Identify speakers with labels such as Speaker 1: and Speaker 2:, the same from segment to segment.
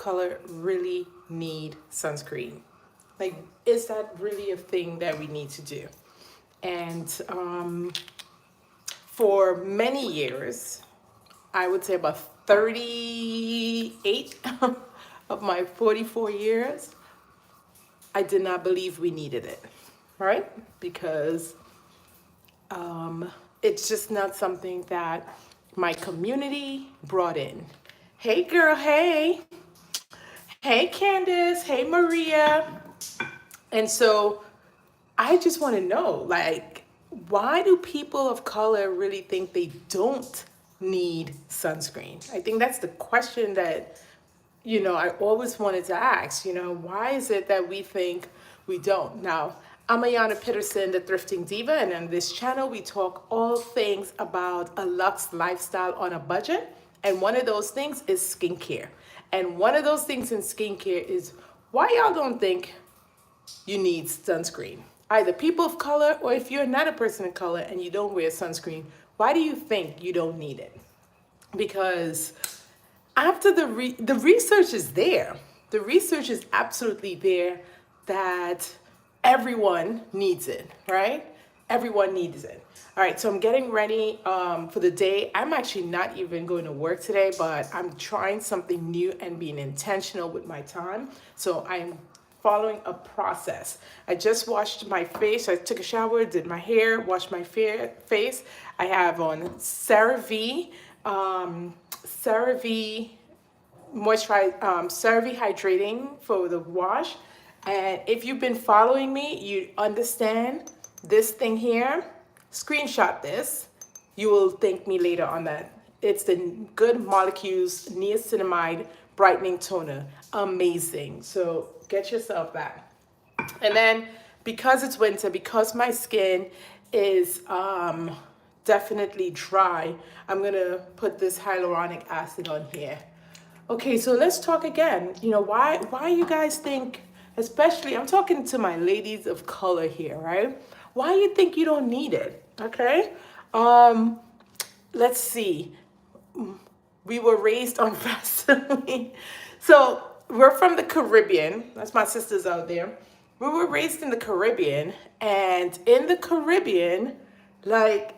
Speaker 1: color really need sunscreen? Like, is that really a thing that we need to do? And for many years, I would say about 38 of my 44 years, I did not believe we needed it, right? Because it's just not something that my community brought in. Hey, girl, hey. Hey, Candace. Hey, Maria. And so I just want to know, like, why do people of color really think they don't need sunscreen? I think that's the question that, I always wanted to ask, why is it that we think we don't? Now, I'm Ayana Peterson, the Thrifting Diva, and on this channel, we talk all things about a luxe lifestyle on a budget. And one of those things is skincare. And one of those things in skincare is why y'all don't think you need sunscreen. Either people of color, or if you're not a person of color and you don't wear sunscreen, why do you think you don't need it? Because after the research is there, the research is absolutely there that everyone needs it, right? Everyone needs it. All right, so I'm getting ready for the day. I'm actually not even going to work today, but I'm trying something new and being intentional with my time. So I'm following a process. I just washed my face. I took a shower, did my hair, washed my face. I have on CeraVe CeraVe hydrating for the wash. And if you've been following me, you understand this thing here. Screenshot this. You will thank me later on that. It's the Good Molecules Niacinamide Brightening Toner. Amazing. So get yourself that. And then because it's winter, because my skin is definitely dry, I'm gonna put this hyaluronic acid on here. Okay, so let's talk again. Why you guys think, especially I'm talking to my ladies of color here, right? Why you think you don't need it? Okay? Let's see. We were raised on Vaseline. So we're from the Caribbean. That's my sisters out there. We were raised in the Caribbean, and in the Caribbean, like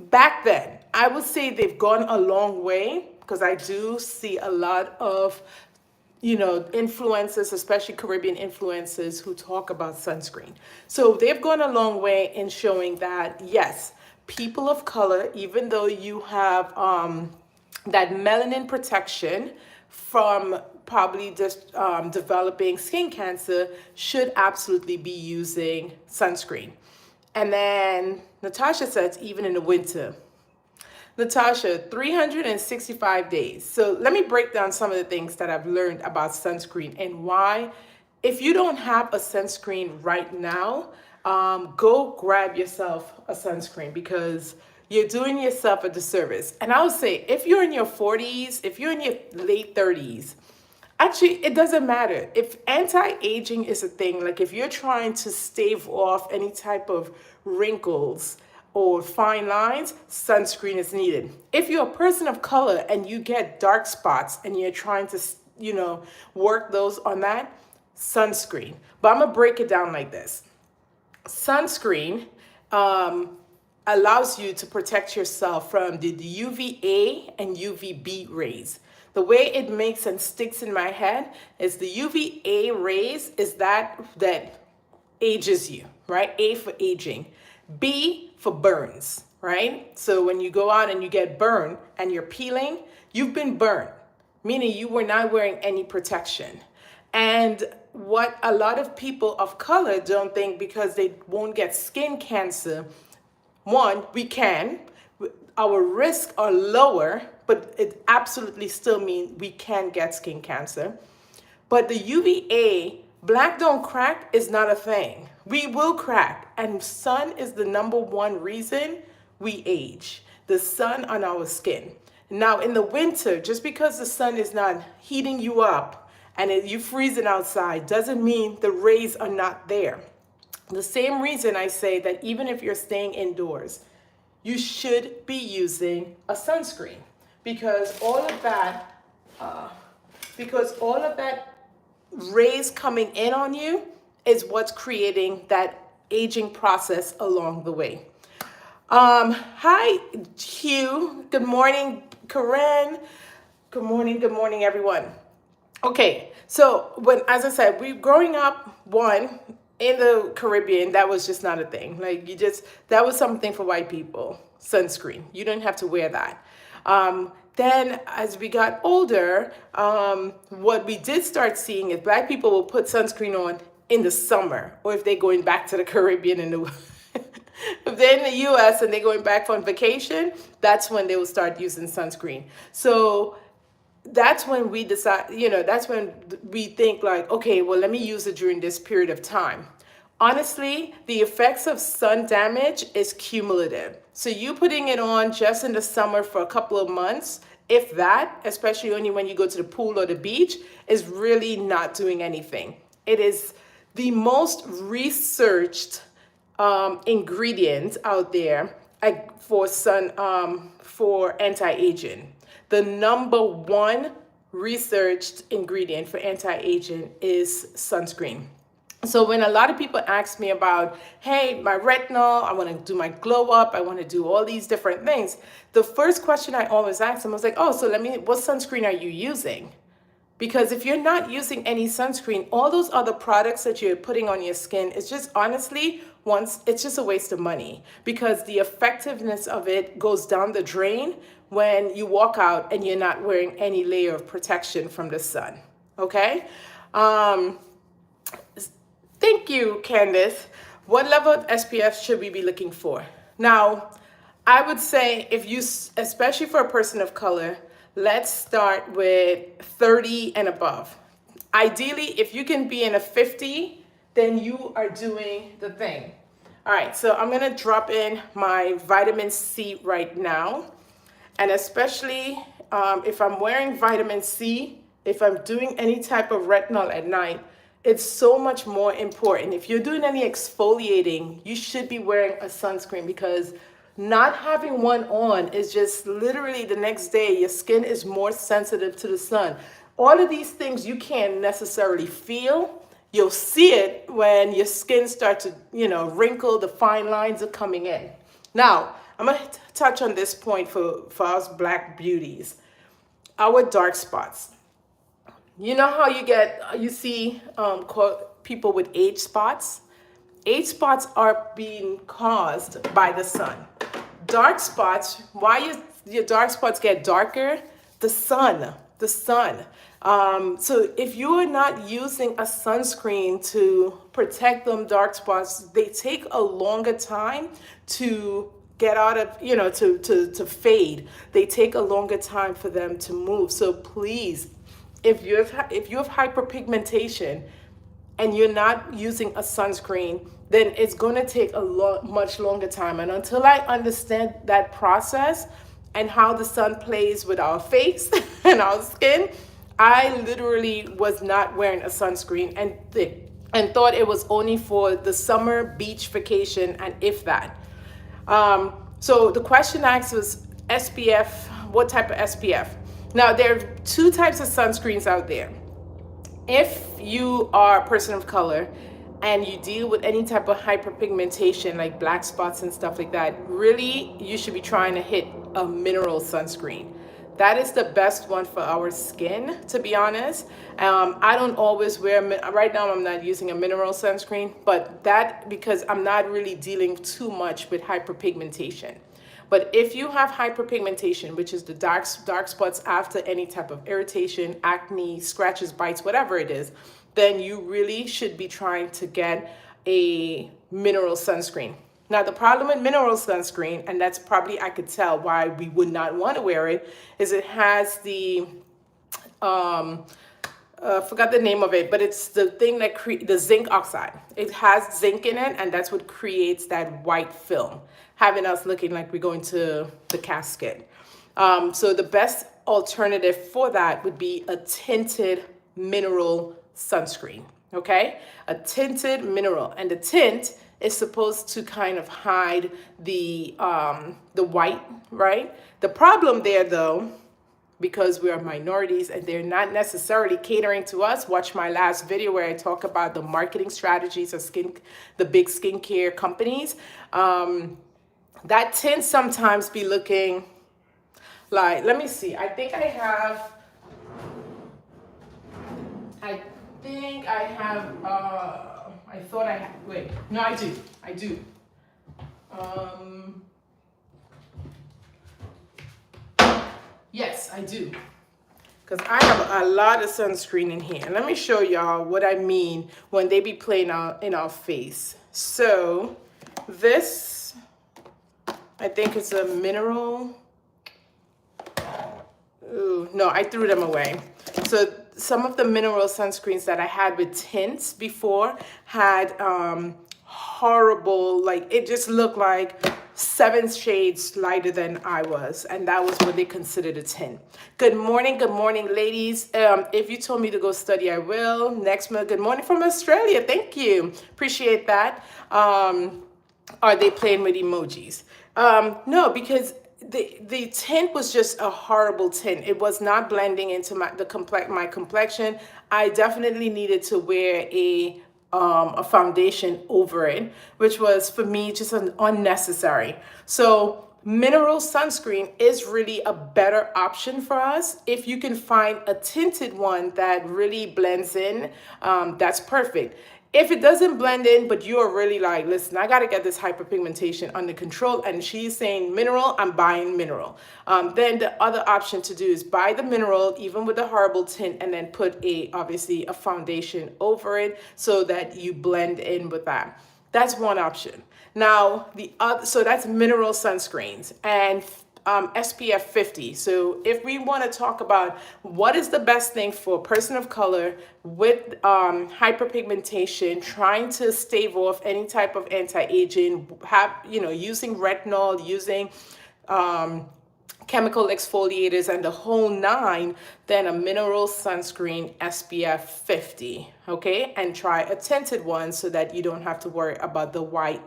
Speaker 1: back then, I would say they've gone a long way because I do see a lot of influencers, especially Caribbean influencers, who talk about sunscreen. So they've gone a long way in showing that, yes, people of color, even though you have that melanin protection from probably just developing skin cancer, should absolutely be using sunscreen. And then Natasha says, even in the winter. Natasha, 365 days. So let me break down some of the things that I've learned about sunscreen and why, if you don't have a sunscreen right now, go grab yourself a sunscreen because you're doing yourself a disservice. And I would say, if you're in your 40s, if you're in your late 30s, actually, it doesn't matter. If anti-aging is a thing, like if you're trying to stave off any type of wrinkles or fine lines, sunscreen is needed. If you're a person of color and you get dark spots and you're trying to, work those on that, sunscreen. But I'm gonna break it down like this. Sunscreen allows you to protect yourself from the UVA and UVB rays. The way it makes and sticks in my head is the UVA rays is that ages you, right? A for aging. B for burns, right? So when you go out and you get burned and you're peeling, you've been burned, meaning you were not wearing any protection. And what a lot of people of color don't think, because they won't get skin cancer, one, we can. Our risks are lower, but it absolutely still means we can get skin cancer. But the UVA, black don't crack, is not a thing. We will crack. And sun is the number one reason we age. The sun on our skin. Now in the winter, just because the sun is not heating you up and you freezing outside doesn't mean the rays are not there. The same reason I say that even if you're staying indoors, you should be using a sunscreen, because all of that because all of that rays coming in on you is what's creating that aging process along the way. Hi, Hugh. Good morning, Corinne. Good morning, everyone. Okay, so as I said, we growing up, in the Caribbean, that was just not a thing. Like that was something for white people. Sunscreen. You didn't have to wear that. Then as we got older, what we did start seeing is black people will put sunscreen on in the summer, or if they're going back to the Caribbean if they're in the US and they're going back on vacation, that's when they will start using sunscreen. So that's when we decide, that's when we think like, okay, well, let me use it during this period of time. Honestly, the effects of sun damage is cumulative. So you putting it on just in the summer for a couple of months, if that, especially only when you go to the pool or the beach, is really not doing anything. It is the most researched ingredient out there for anti-aging. The number one researched ingredient for anti-aging is sunscreen. So when a lot of people ask me about, hey, my retinol, I want to do my glow up, I want to do all these different things, the first question I always ask them, I was like, oh, so what sunscreen are you using? Because if you're not using any sunscreen, all those other products that you're putting on your skin is just honestly, it's just a waste of money, because the effectiveness of it goes down the drain when you walk out and you're not wearing any layer of protection from the sun. Okay? Thank you, Candice. What level of SPF should we be looking for? Now, I would say especially for a person of color, let's start with 30 and above. Ideally, if you can be in a 50, then you are doing the thing. All right, so I'm gonna drop in my vitamin C right now. And especially if I'm wearing vitamin C, if I'm doing any type of retinol at night, it's so much more important. If you're doing any exfoliating, you should be wearing a sunscreen, because not having one on is just literally the next day, your skin is more sensitive to the sun. All of these things you can't necessarily feel. You'll see it when your skin starts to, wrinkle, the fine lines are coming in. Now, I'm going to touch on this point for us black beauties. Our dark spots. You know how you see people with age spots? Age spots are being caused by the sun. Dark spots, why your dark spots get darker? The sun. So if you are not using a sunscreen to protect them dark spots, they take a longer time to get out of, to fade. They take a longer time for them to move. So please, if you have hyperpigmentation and you're not using a sunscreen, then it's going to take much longer time. And until I understand that process and how the sun plays with our face and our skin, I literally was not wearing a sunscreen and thought it was only for the summer beach vacation, and if that. So the question asked was SPF, what type of SPF? Now, there are two types of sunscreens out there. If you are a person of color and you deal with any type of hyperpigmentation like black spots and stuff like that, really, you should be trying to hit a mineral sunscreen. That is the best one for our skin, to be honest. I don't always right now I'm not using a mineral sunscreen, but because I'm not really dealing too much with hyperpigmentation. But if you have hyperpigmentation, which is the dark spots after any type of irritation, acne, scratches, bites, whatever it is, then you really should be trying to get a mineral sunscreen. Now, the problem with mineral sunscreen, and that's probably I could tell why we would not want to wear it, is it has the forgot the name of it, but it's the thing that the zinc oxide. It has zinc in it, and that's what creates that white film, having us looking like we're going to the casket. So the best alternative for that would be a tinted mineral sunscreen, okay? A tinted mineral, and the tint is supposed to kind of hide the white, right? The problem there, though, because we are minorities and they're not necessarily catering to us. Watch my last video where I talk about the marketing strategies of the big skincare companies. That tends sometimes be looking like, let me see, I think I have, I thought I had, wait, no, I do. Yes, I do. Because I have a lot of sunscreen in here. Let me show y'all what I mean when they be playing out in our face. So this, I think it's a mineral. Ooh, no, I threw them away. So some of the mineral sunscreens that I had with tints before had horrible, like it just looked like 7 shades lighter than I was, and that was what they considered a tint. Good morning, ladies. If you told me to go study, I will. Next month, good morning from Australia. Thank you, appreciate that. Are they playing with emojis? No, because the tint was just a horrible tint. It was not blending into my complexion. I definitely needed to wear a foundation over it, which was for me just unnecessary. So mineral sunscreen is really a better option for us. If you can find a tinted one that really blends in, that's perfect. If it doesn't blend in, but you're really like, listen, I got to get this hyperpigmentation under control, and she's saying mineral, I'm buying mineral. Then the other option to do is buy the mineral, even with the horrible tint, and then put obviously a foundation over it so that you blend in with that. That's one option. Now, the other, so that's mineral sunscreens and SPF 50. So if we want to talk about what is the best thing for a person of color with hyperpigmentation, trying to stave off any type of anti-aging, using retinol, using chemical exfoliators and the whole 9, then a mineral sunscreen SPF 50, okay? And try a tinted one so that you don't have to worry about the white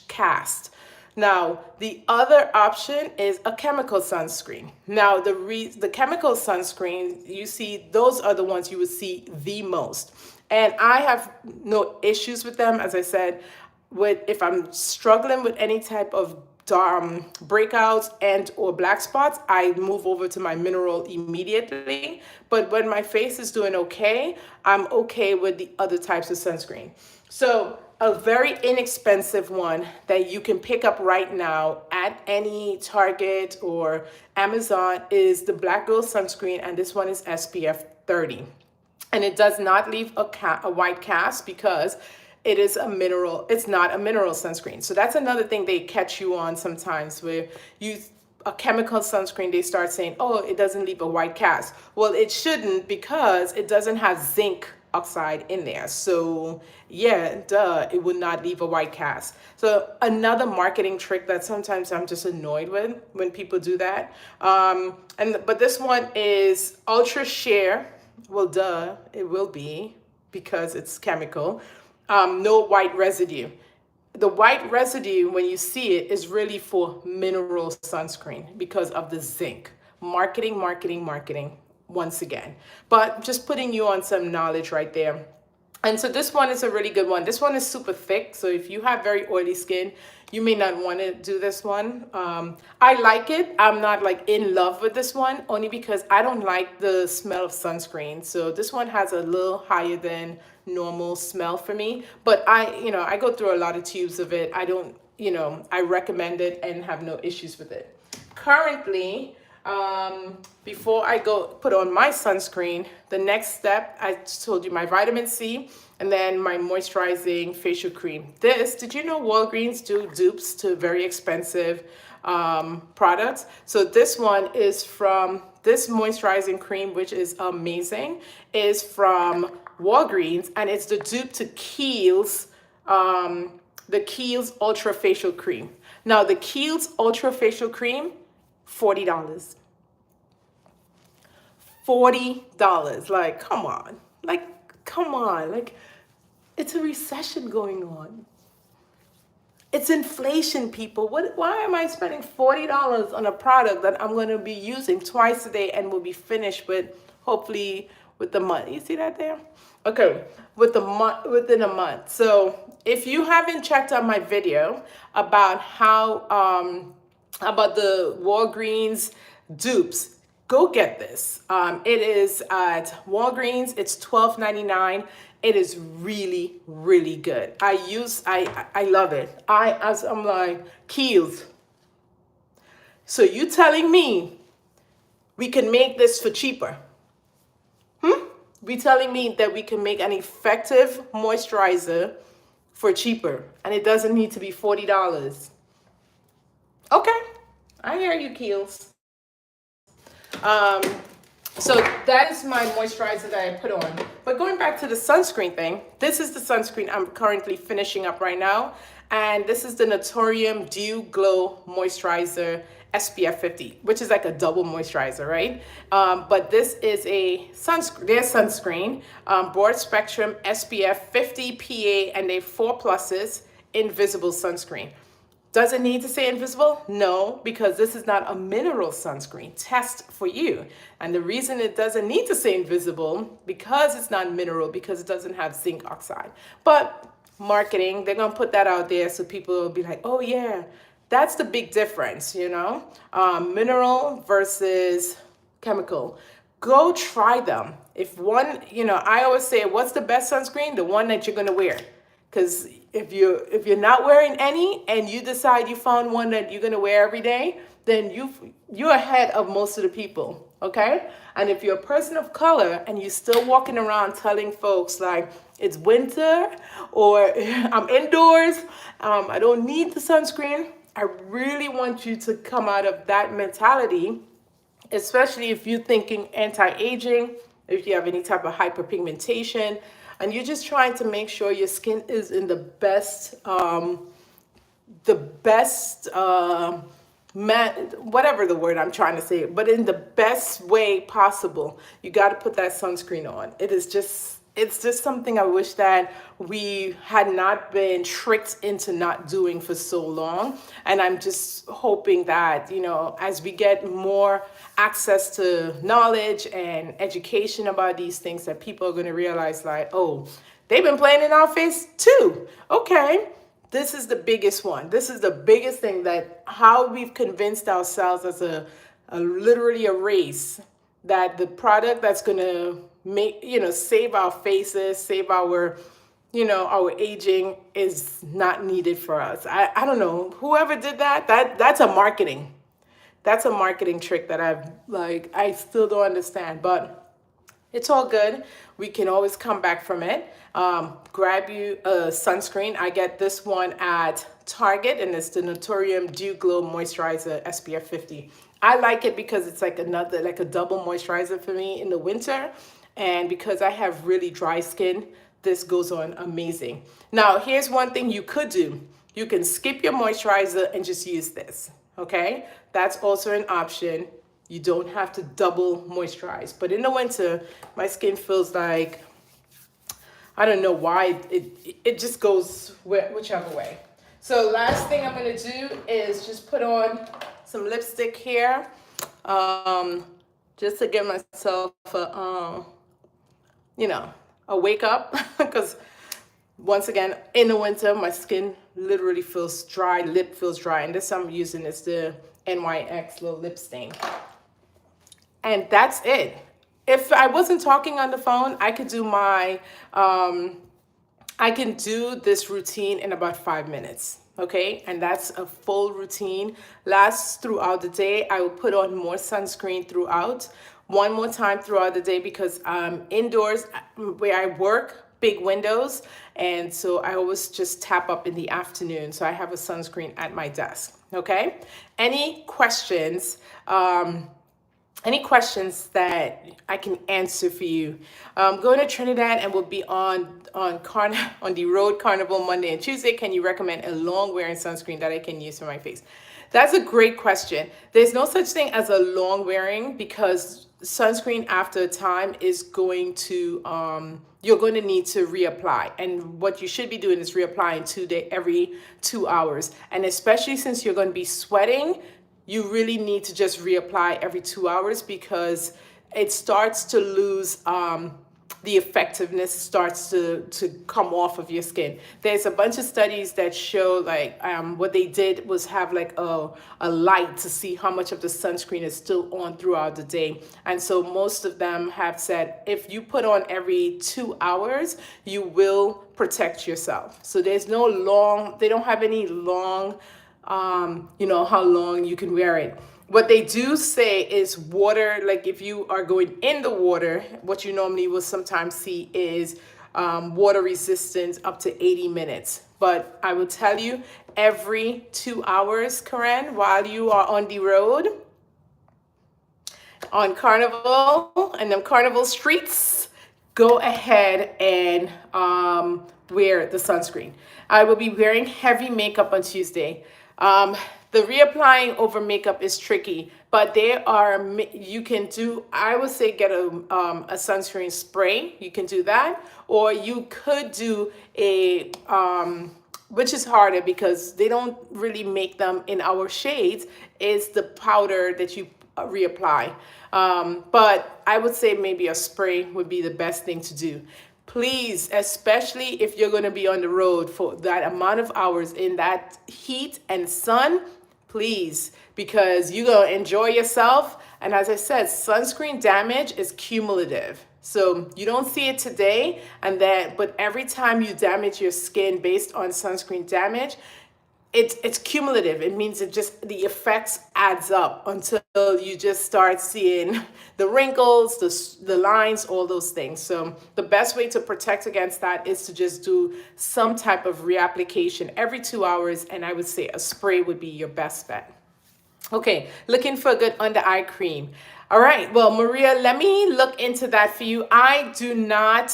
Speaker 1: cast. Now, the other option is a chemical sunscreen. Now, the chemical sunscreen, you see, those are the ones you would see the most. And I have no issues with them. As I said, if I'm struggling with any type of breakouts and or black spots, I move over to my mineral immediately. But when my face is doing okay, I'm okay with the other types of sunscreen. So a very inexpensive one that you can pick up right now at any Target or Amazon is the Black Girl Sunscreen, and this one is SPF 30. And it does not leave a white cast because it is a mineral. It's not a mineral sunscreen. So that's another thing they catch you on sometimes, where a chemical sunscreen, they start saying, oh, it doesn't leave a white cast. Well, it shouldn't, because it doesn't have zinc oxide in there. So yeah, duh, it would not leave a white cast. So another marketing trick that sometimes I'm just annoyed with when people do that. But this one is Ultra Sheer. Well, duh, it will be, because it's chemical. No white residue. The white residue, when you see it, is really for mineral sunscreen because of the zinc. Marketing, once again. But just putting you on some knowledge right there. And so this one is a really good one. This one is super thick. So if you have very oily skin, you may not want to do this one. I like it. I'm not like in love with this one, only because I don't like the smell of sunscreen. So this one has a little higher than normal smell for me. But I go through a lot of tubes of it. I recommend it and have no issues with it. Currently, before I go put on my sunscreen, the next step, I told you, my vitamin C, and then my moisturizing facial cream. Did you know Walgreens do dupes to very expensive products? So this one is from, this moisturizing cream, which is amazing, is from Walgreens, and it's the dupe to Kiehl's, the Kiehl's Ultra Facial Cream. Now, the Kiehl's Ultra Facial Cream, $40. $40. Like, come on. Like, it's a recession going on. It's inflation, people. Why am I spending $40 on a product that I'm going to be using twice a day and will be finished with, hopefully, with the month? You see that there? Okay, with the month, within a month. So if you haven't checked out my video about how about the Walgreens dupes, go get this. It is at Walgreens. It's $12.99. It is really, really good. I love it. I'm like, Keels. So you telling me we can make this for cheaper? We telling me that we can make an effective moisturizer for cheaper, and it doesn't need to be $40. Okay, I hear you, Keels. So that is my moisturizer that I put on. But going back to the sunscreen thing, this is the sunscreen I'm currently finishing up right now. And this is the Naturium Dew Glow Moisturizer SPF 50, which is like a double moisturizer, right? But this is a sunscreen, broad spectrum SPF 50 PA, and they 4 pluses, invisible sunscreen. Does it need to say invisible? No, because this is not a mineral sunscreen. Test for you. And the reason it doesn't need to say invisible, because it's not mineral, because it doesn't have zinc oxide. But marketing, they're gonna put that out there so people will be like, oh yeah, that's the big difference, you know? Mineral versus chemical. Go try them. If one, I always say, what's the best sunscreen? The one that you're gonna wear. Because if you're not wearing any and you decide you found one that you're gonna wear every day, then you're ahead of most of the people, okay? And if you're a person of color and you're still walking around telling folks like it's winter or I'm indoors, I don't need the sunscreen, I really want you to come out of that mentality, especially if you're thinking anti-aging, if you have any type of hyperpigmentation, and you're just trying to make sure your skin is in the best, whatever the word I'm trying to say, but in the best way possible. You got to put that sunscreen on. It's just something I wish that we had not been tricked into not doing for so long. And I'm just hoping that, as we get more access to knowledge and education about these things, that people are going to realize like, oh, they've been playing in our face too. Okay. This is the biggest one. This is the biggest thing, that how we've convinced ourselves as literally a race that the product that's going to make, save our faces, save our, our aging is not needed for us. I don't know. Whoever did that's a marketing. That's a marketing trick that I still don't understand, but it's all good. We can always come back from it. Grab you a sunscreen. I get this one at Target, and it's the Naturium Dew Glow Moisturizer SPF 50. I like it because it's like a double moisturizer for me in the winter. And because I have really dry skin, this goes on amazing. Now, here's one thing you could do. You can skip your moisturizer and just use this, okay? That's also an option. You don't have to double moisturize. But in the winter, my skin feels like, I don't know why, it just goes whichever way. So last thing I'm gonna do is just put on some lipstick here, just to give myself a wake up, because once again, in the winter, my skin literally feels dry, lip feels dry, and this I'm using is the NYX little lip stain. And that's it. If I wasn't talking on the phone, I could do I can do this routine in about 5 minutes, okay? And that's a full routine, lasts throughout the day. I will put on more sunscreen throughout, one more time throughout the day, because I'm indoors where I work, big windows, and so I always just tap up in the afternoon. So I have a sunscreen at my desk, okay? Any questions? Any questions that I can answer for you? Going to Trinidad and we'll be on the road Carnival Monday and Tuesday. Can you recommend a long wearing sunscreen that I can use for my face? That's a great question. There's no such thing as a long wearing, because sunscreen after a time is going to you're going to need to reapply, and what you should be doing is reapplying every 2 hours, and especially since you're going to be sweating, you really need to just reapply every 2 hours because it starts to lose the effectiveness starts to come off of your skin. There's a bunch of studies that show like what they did was have like a light to see how much of the sunscreen is still on throughout the day. And so most of them have said if you put on every 2 hours, you will protect yourself. So there's no long, they don't have any long, how long you can wear it. What they do say is water, like if you are going in the water, what you normally will sometimes see is water resistance up to 80 minutes. But I will tell you, every 2 hours, Karen, while you are on the road, on Carnival and them Carnival streets, go ahead and wear the sunscreen. I will be wearing heavy makeup on Tuesday. The reapplying over makeup is tricky, but you can do, I would say get a sunscreen spray. You can do that, or you could do which is harder because they don't really make them in our shades, is the powder that you reapply. But I would say maybe a spray would be the best thing to do. Please, especially if you're going to be on the road for that amount of hours in that heat and sun, please, because you're going to enjoy yourself. And as I said, sunscreen damage is cumulative. So you don't see it today, but every time you damage your skin based on sunscreen damage, it's cumulative. It means the effects adds up until you just start seeing the wrinkles, the lines, all those things. So the best way to protect against that is to just do some type of reapplication every 2 hours, and I would say a spray would be your best bet. Okay, looking for a good under eye cream. All right, well, Maria, let me look into that for you. I do not,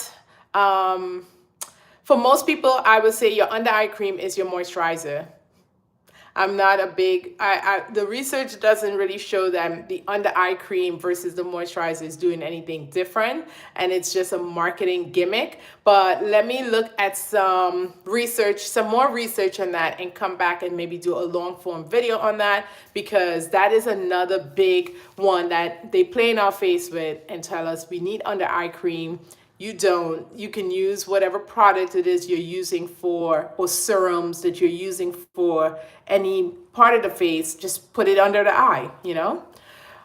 Speaker 1: for most people, I would say your under eye cream is your moisturizer. I'm not a big, the research doesn't really show that the under eye cream versus the moisturizer is doing anything different, and it's just a marketing gimmick. But let me look at some more research on that, and come back and maybe do a long form video on that, because that is another big one that they play in our face with and tell us we need under eye cream. You don't. You can use whatever product it is you're using or serums that you're using for any part of the face. Just put it under the eye,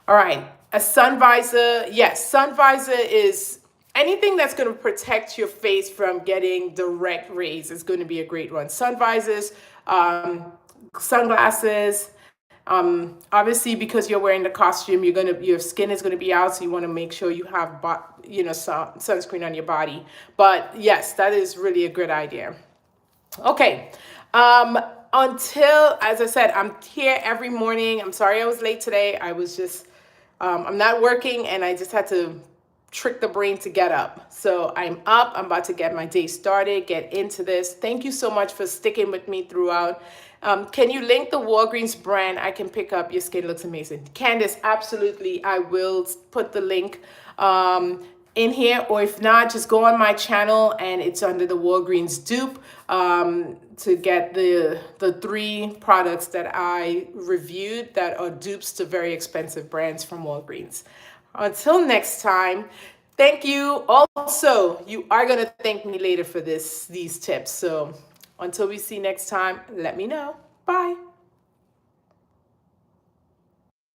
Speaker 1: All right. A sun visor. Yes, sun visor is anything that's going to protect your face from getting direct rays is going to be a great one. Sun visors, sunglasses. Obviously, because you're wearing the costume, your skin is going to be out, so you want to make sure you have sunscreen on your body. But yes, that is really a good idea. Okay. Until, as I said, I'm here every morning. I'm sorry I was late today. I was just I'm not working, and I just had to trick the brain to get up. So I'm up. I'm about to get my day started, get into this. Thank you so much for sticking with me throughout. Can you link the Walgreens brand? I can pick up. Your skin looks amazing. Candace, absolutely. I will put the link in here, or if not, just go on my channel and it's under the Walgreens dupe to get the 3 products that I reviewed that are dupes to very expensive brands from Walgreens. Until next time, thank you. Also, you are going to thank me later for these tips. So until we see next time, let me know. Bye.